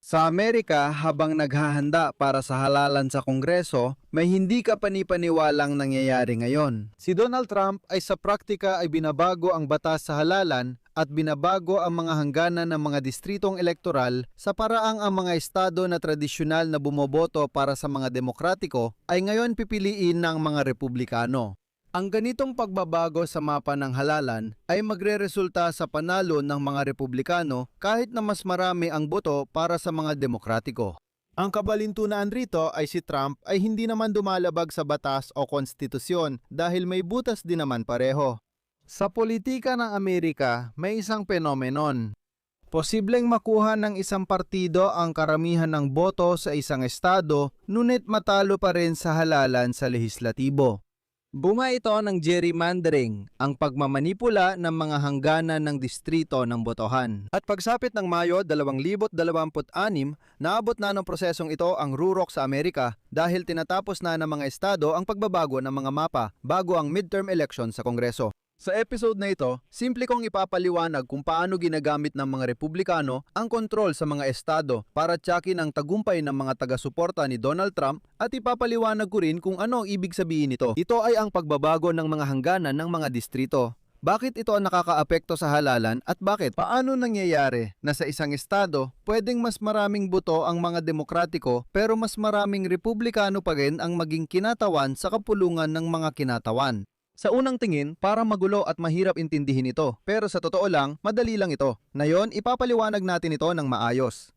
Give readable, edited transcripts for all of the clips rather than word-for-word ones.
Sa Amerika, habang naghahanda para sa halalan sa Kongreso, may hindi ka panipaniwalang nangyayari ngayon. Si Donald Trump ay sa praktika ay binabago ang batas sa halalan at binabago ang mga hangganan ng mga distritong elektoral sa paraang ang mga estado na tradisyonal na bumoboto para sa mga demokratiko ay ngayon pipiliin ng mga republikano. Ang ganitong pagbabago sa mapa ng halalan ay magreresulta sa panalo ng mga republikano kahit na mas marami ang boto para sa mga demokratiko. Ang kabalintunaan rito ay si Trump ay hindi naman dumalabag sa batas o konstitusyon dahil may butas din naman pareho. Sa politika ng Amerika, may isang phenomenon. Posibleng makuha ng isang partido ang karamihan ng boto sa isang estado, ngunit matalo pa rin sa halalan sa lehislatibo. Bunga ito ng gerrymandering, ang pagmamanipula ng mga hangganan ng distrito ng botohan. At pagsapit ng Mayo 2026, naabot na ng prosesong ito ang rurok sa Amerika dahil tinatapos na ng mga estado ang pagbabago ng mga mapa bago ang midterm election sa Kongreso. Sa episode na ito, simple kong ipapaliwanag kung paano ginagamit ng mga Republikano ang kontrol sa mga estado para tiyakin ang tagumpay ng mga taga-suporta ni Donald Trump at ipapaliwanag ko rin kung ano ang ibig sabihin nito. Ito ay ang pagbabago ng mga hangganan ng mga distrito. Bakit ito ang nakakaapekto sa halalan at bakit? Paano nangyayari na sa isang estado, pwedeng mas maraming boto ang mga demokratiko pero mas maraming Republikano pa rin ang maging kinatawan sa kapulungan ng mga kinatawan? Sa unang tingin, para magulo at mahirap intindihin ito. Pero sa totoo lang, madali lang ito. Ngayon, ipapaliwanag natin ito ng maayos.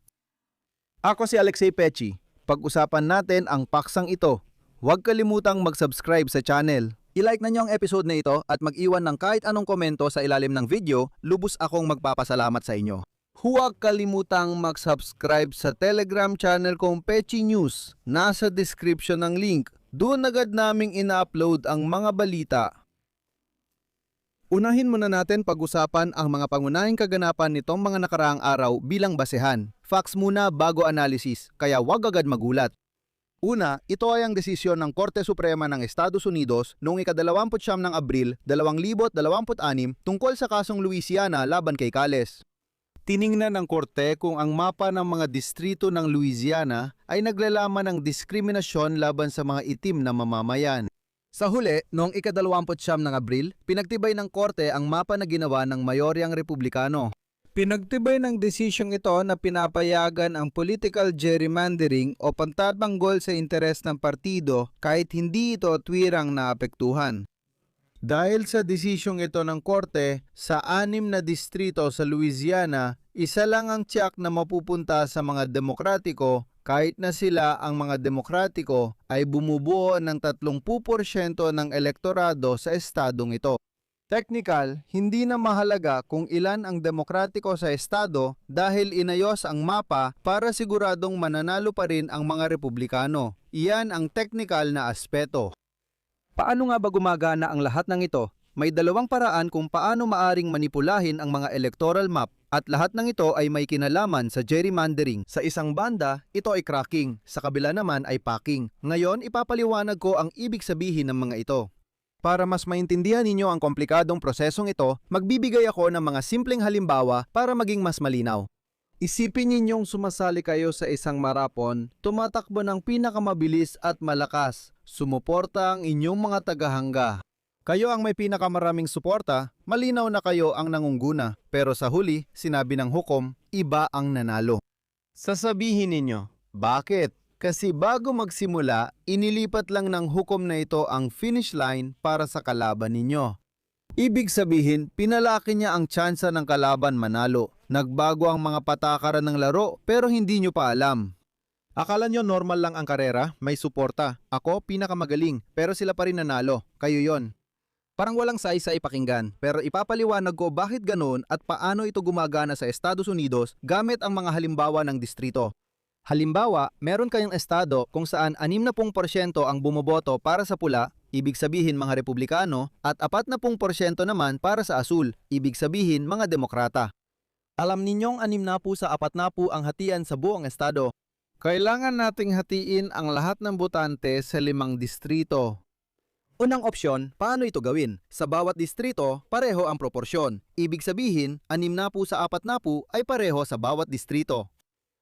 Ako si Alexei Pechi. Pag-usapan natin ang paksang ito. Huwag kalimutang mag-subscribe sa channel. I-like na niyo ang episode na ito at mag-iwan ng kahit anong komento sa ilalim ng video, lubos akong magpapasalamat sa inyo. Huwag kalimutang mag-subscribe sa Telegram channel kong Pechi News. Nasa description ng link. Doon agad naming ina-upload ang mga balita. Unahin muna natin pag-usapan ang mga pangunahing kaganapan nitong mga nakaraang araw bilang basehan. Facts muna bago analysis, kaya wag agad magulat. Una, ito ay ang desisyon ng Korte Suprema ng Estados Unidos noong ika-29 ng Abril 2026 tungkol sa kasong Louisiana laban kay Cales. Tiningnan ng korte kung ang mapa ng mga distrito ng Louisiana ay naglalaman ng diskriminasyon laban sa mga itim na mamamayan. Sa huli, noong ika-29 ng Abril, pinagtibay ng korte ang mapa na ginawa ng mayoryang republikano. Pinagtibay ng desisyong ito na pinapayagan ang political gerrymandering o pantatanggol sa interes ng partido kahit hindi ito tuwirang naapektuhan. Dahil sa desisyong ito ng korte, sa 6 na distrito sa Louisiana, isa lang ang tiyak na mapupunta sa mga demokratiko kahit na sila ang mga demokratiko ay bumubuo ng 30% ng elektorado sa estadong ito. Technical, hindi na mahalaga kung ilan ang demokratiko sa estado dahil inayos ang mapa para siguradong mananalo pa rin ang mga republikano. Iyan ang technical na aspeto. Paano nga ba gumagana ang lahat ng ito? May dalawang paraan kung paano maaring manipulahin ang mga electoral map at lahat ng ito ay may kinalaman sa gerrymandering. Sa isang banda, ito ay cracking, sa kabila naman ay packing. Ngayon, ipapaliwanag ko ang ibig sabihin ng mga ito. Para mas maintindihan ninyo ang komplikadong prosesong ito, magbibigay ako ng mga simpleng halimbawa para maging mas malinaw. Isipin ninyong sumasali kayo sa isang marapon, tumatakbo ng pinakamabilis at malakas, sumuporta ang inyong mga tagahanga. Kayo ang may pinakamaraming suporta, malinaw na kayo ang nangungguna, pero sa huli, sinabi ng hukom, iba ang nanalo. Sasabihin ninyo, bakit? Kasi bago magsimula, inilipat lang ng hukom na ito ang finish line para sa kalaban ninyo. Ibig sabihin, pinalaki niya ang tsansa ng kalaban manalo. Nagbago ang mga patakaran ng laro pero hindi nyo pa alam. Akala nyo normal lang ang karera, may suporta. Ako, pinakamagaling, pero sila pa rin nanalo. Kayo yon. Parang walang saysay pakinggan, pero ipapaliwanag ko bakit ganoon at paano ito gumagana sa Estados Unidos gamit ang mga halimbawa ng distrito. Halimbawa, meron kayong estado kung saan 60% ang bumoboto para sa pula, ibig sabihin mga republikano, at 40% naman para sa asul, ibig sabihin mga demokrata. Alam ninyong 60 sa 40 ang hatian sa buong estado. Kailangan nating hatiin ang lahat ng botante sa 5 distrito. Unang opsyon, paano ito gawin? Sa bawat distrito, pareho ang proporsyon. Ibig sabihin, 60 sa 40 ay pareho sa bawat distrito.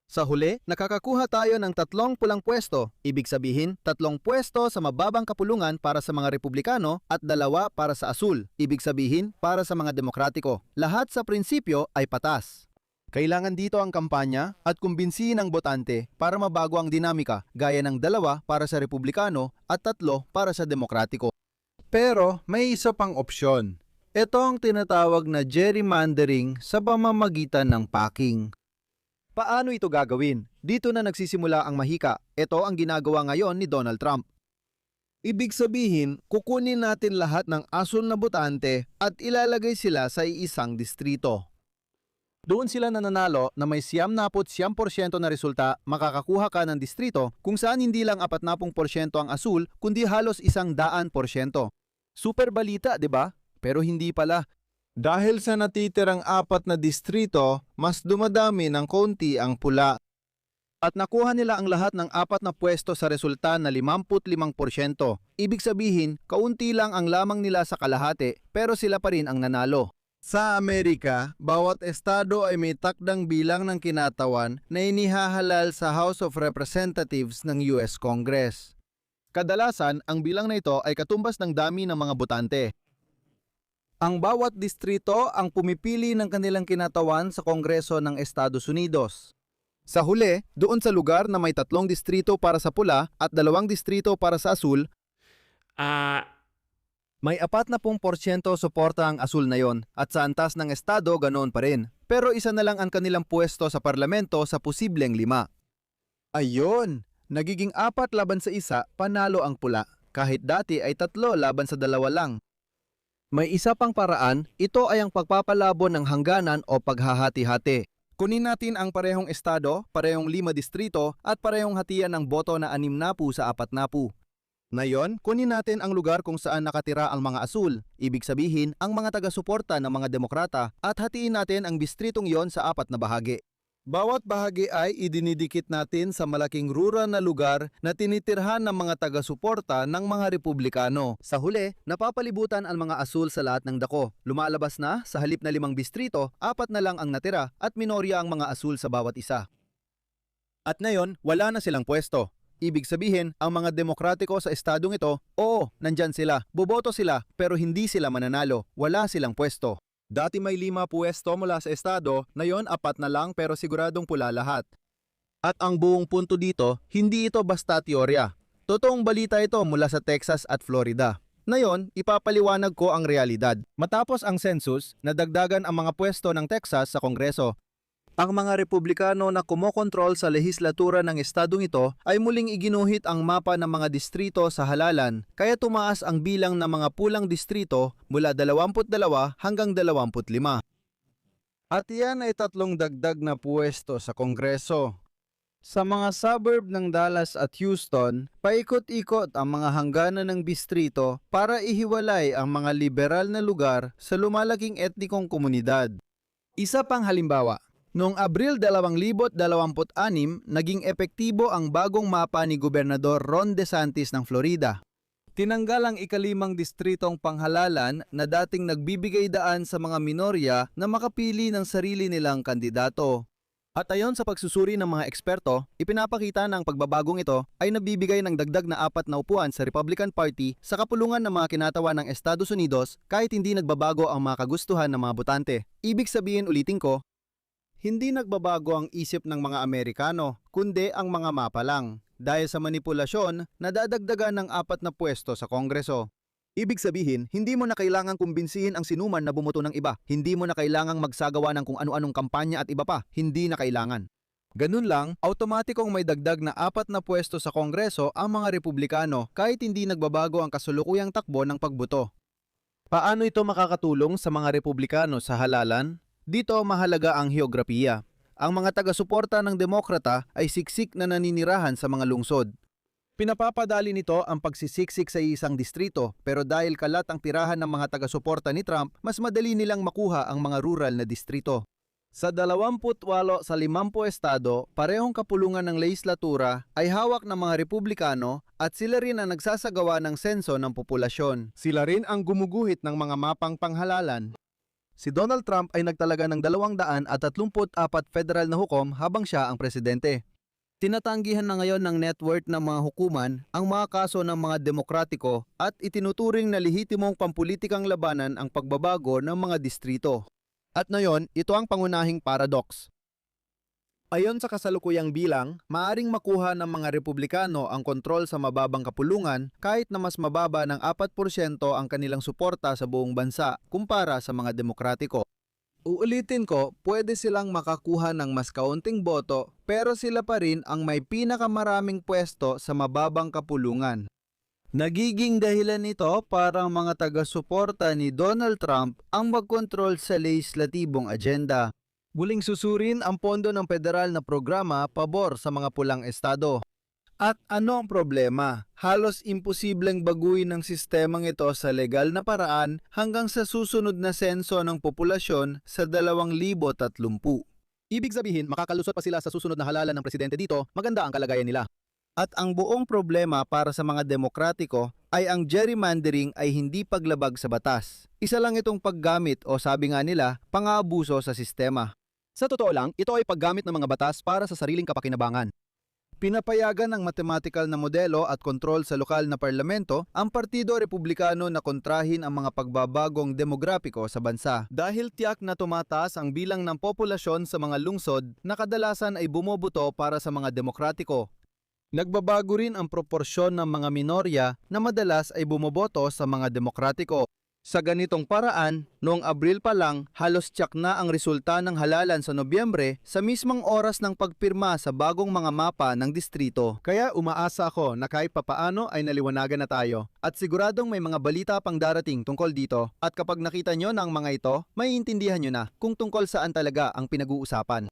Sa huli, nakakakuha tayo ng 3 pulang pwesto. Ibig sabihin, 3 pwesto sa mababang kapulungan para sa mga Republikano at 2 para sa asul. Ibig sabihin, para sa mga Demokratiko. Lahat sa prinsipyo ay patas. Kailangan dito ang kampanya at kumbinsihin ang botante para mabago ang dinamika, gaya ng 2 para sa Republikano at 3 para sa Demokratiko. Pero may isa pang opsyon. Ito ang tinatawag na gerrymandering sa pamamagitan ng packing. Paano ito gagawin? Dito na nagsisimula ang mahika. Ito ang ginagawa ngayon ni Donald Trump. Ibig sabihin, kukunin natin lahat ng asul na botante at ilalagay sila sa iisang distrito. Doon sila nananalo na may 99% na resulta, makakakuha ka ng distrito kung saan hindi lang 40% ang asul kundi halos 100%. Super balita, 'di ba? Pero hindi pala. Dahil sa natitirang 4 na distrito, mas dumadami ng konti ang pula. At nakuha nila ang lahat ng 4 na pwesto sa resulta na 55%. Ibig sabihin, kaunti lang ang lamang nila sa kalahati, pero sila pa rin ang nanalo. Sa Amerika, bawat estado ay may takdang bilang ng kinatawan na inihahalal sa House of Representatives ng US Congress. Kadalasan, ang bilang na ito ay katumbas ng dami ng mga botante. Ang bawat distrito ang pumipili ng kanilang kinatawan sa Kongreso ng Estados Unidos. Sa huli, doon sa lugar na may 3 distrito para sa pula at 2 distrito para sa asul, may 40% suporta ang asul na yon at sa antas ng estado ganoon pa rin. Pero isa na lang ang kanilang pwesto sa parlamento sa posibleng 5. Ayun! Nagiging 4 laban sa 1, panalo ang pula. Kahit dati ay 3 laban sa 2 lang. May isa pang paraan, ito ay ang pagpapalabo ng hangganan o paghahati-hati. Kunin natin ang parehong estado, parehong 5 distrito at parehong hatian ng boto na 60 sa 40. Ngayon, kunin natin ang lugar kung saan nakatira ang mga asul, ibig sabihin ang mga taga-suporta ng mga demokrata at hatiin natin ang distritong yon sa 4 na bahagi. Bawat bahagi ay idinidikit natin sa malaking rural na lugar na tinitirhan ng mga taga-suporta ng mga Republikano. Sa huli, napapalibutan ang mga asul sa lahat ng dako. Lumalabas na, sa halip na 5 distrito, 4 na lang ang natira at minorya ang mga asul sa bawat isa. At ngayon, wala na silang pwesto. Ibig sabihin, ang mga demokratiko sa estadong ito, oo, nandyan sila, boboto sila, pero hindi sila mananalo, wala silang pwesto. Dati may 5 pwesto mula sa estado, ngayon 4 na lang pero siguradong pula lahat. At ang buong punto dito, hindi ito basta teorya. Totoong balita ito mula sa Texas at Florida. Ngayon, ipapaliwanag ko ang realidad. Matapos ang census, nadagdagan ang mga pwesto ng Texas sa Kongreso. Ang mga Republikano na kumokontrol sa lehislatura ng estadong ito ay muling iginuhit ang mapa ng mga distrito sa halalan, kaya tumaas ang bilang ng mga pulang distrito mula 22 hanggang 25. At yan ay 3 dagdag na pwesto sa Kongreso. Sa mga suburb ng Dallas at Houston, paikot-ikot ang mga hangganan ng distrito para ihiwalay ang mga liberal na lugar sa lumalaking etnikong komunidad. Isa pang halimbawa, noong Abril 2026, naging epektibo ang bagong mapa ni Gobernador Ron DeSantis ng Florida. Tinanggal ang ika-5 distritong panghalalan na dating nagbibigay daan sa mga minorya na makapili ng sarili nilang kandidato. At ayon sa pagsusuri ng mga eksperto, ipinapakita na ang pagbabagong ito ay nabibigay ng dagdag na 4 na upuan sa Republican Party sa kapulungan ng mga kinatawa ng Estados Unidos kahit hindi nagbabago ang mga kagustuhan ng mga botante. Ibig sabihin, ulitin ko, hindi nagbabago ang isip ng mga Amerikano, kundi ang mga mapa lang. Dahil sa manipulasyon, nadadagdagan ng 4 na pwesto sa Kongreso. Ibig sabihin, hindi mo na kailangang kumbinsihin ang sinuman na bumoto ng iba. Hindi mo na kailangang magsagawa ng kung ano-anong kampanya at iba pa. Hindi na kailangan. Ganun lang, automatikong may dagdag na 4 na pwesto sa Kongreso ang mga Republikano kahit hindi nagbabago ang kasulukuyang takbo ng pagboto. Paano ito makakatulong sa mga Republikano sa halalan? Dito mahalaga ang heograpiya. Ang mga taga-suporta ng Demokrata ay siksik na naninirahan sa mga lungsod. Pinapapadali nito ang pagsisiksik sa isang distrito, pero dahil kalat ang tirahan ng mga taga-suporta ni Trump, mas madali nilang makuha ang mga rural na distrito. Sa 28 sa 50 estado, parehong kapulungan ng lehislatura ay hawak ng mga Republikano at sila rin ang nagsasagawa ng senso ng populasyon. Sila rin ang gumuguhit ng mga mapang panghalalan. Si Donald Trump ay nagtalaga ng 234 federal na hukom habang siya ang presidente. Tinatanggihan na ngayon ng net worth ng mga hukuman ang mga kaso ng mga demokratiko at itinuturing na lehitimong pampulitikang labanan ang pagbabago ng mga distrito. At ngayon, ito ang pangunahing paradox. Ayon sa kasalukuyang bilang, maaring makuha ng mga Republikano ang kontrol sa mababang kapulungan kahit na mas mababa ng 4% ang kanilang suporta sa buong bansa kumpara sa mga demokratiko. Uulitin ko, pwede silang makakuha ng mas kaunting boto pero sila pa rin ang may pinakamaraming pwesto sa mababang kapulungan. Nagiging dahilan nito para ang mga taga-suporta ni Donald Trump ang magkontrol sa lehislatibong agenda. Muling susurin ang pondo ng federal na programa pabor sa mga pulang estado. At ano ang problema? Halos imposibleng baguhin ang sistemang ito sa legal na paraan hanggang sa susunod na senso ng populasyon sa 2030. Ibig sabihin, makakalusot pa sila sa susunod na halalan ng presidente dito, maganda ang kalagayan nila. At ang buong problema para sa mga demokratiko ay ang gerrymandering ay hindi paglabag sa batas. Isa lang itong paggamit o sabi nga nila, pang-aabuso sa sistema. Sa totoo lang, ito ay paggamit ng mga batas para sa sariling kapakinabangan. Pinapayagan ng mathematical na modelo at kontrol sa lokal na parlamento ang Partido Republikano na kontrahin ang mga pagbabagong demografiko sa bansa dahil tiyak na tumataas ang bilang ng populasyon sa mga lungsod na kadalasan ay bumoboto para sa mga demokratiko. Nagbabago rin ang proporsyon ng mga minorya na madalas ay bumoboto sa mga demokratiko. Sa ganitong paraan, noong Abril pa lang, halos tiyak na ang resulta ng halalan sa Nobyembre sa mismong oras ng pagpirma sa bagong mga mapa ng distrito. Kaya umaasa ako na kahit papaano ay naliwanagan na tayo. At siguradong may mga balita pang darating tungkol dito. At kapag nakita nyo na ang mga ito, maiintindihan nyo na kung tungkol saan talaga ang pinag-uusapan.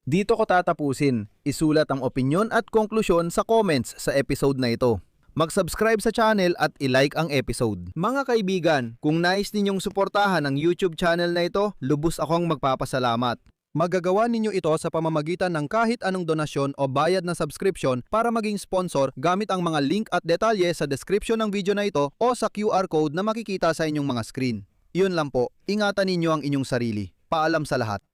Dito ko tatapusin. Isulat ang opinyon at konklusyon sa comments sa episode na ito. Mag-subscribe sa channel at i-like ang episode. Mga kaibigan, kung nais ninyong suportahan ang YouTube channel na ito, lubos akong magpapasalamat. Magagawa ninyo ito sa pamamagitan ng kahit anong donasyon o bayad na subscription para maging sponsor gamit ang mga link at detalye sa description ng video na ito o sa QR code na makikita sa inyong mga screen. Yun lang po, ingatan ninyo ang inyong sarili. Paalam sa lahat.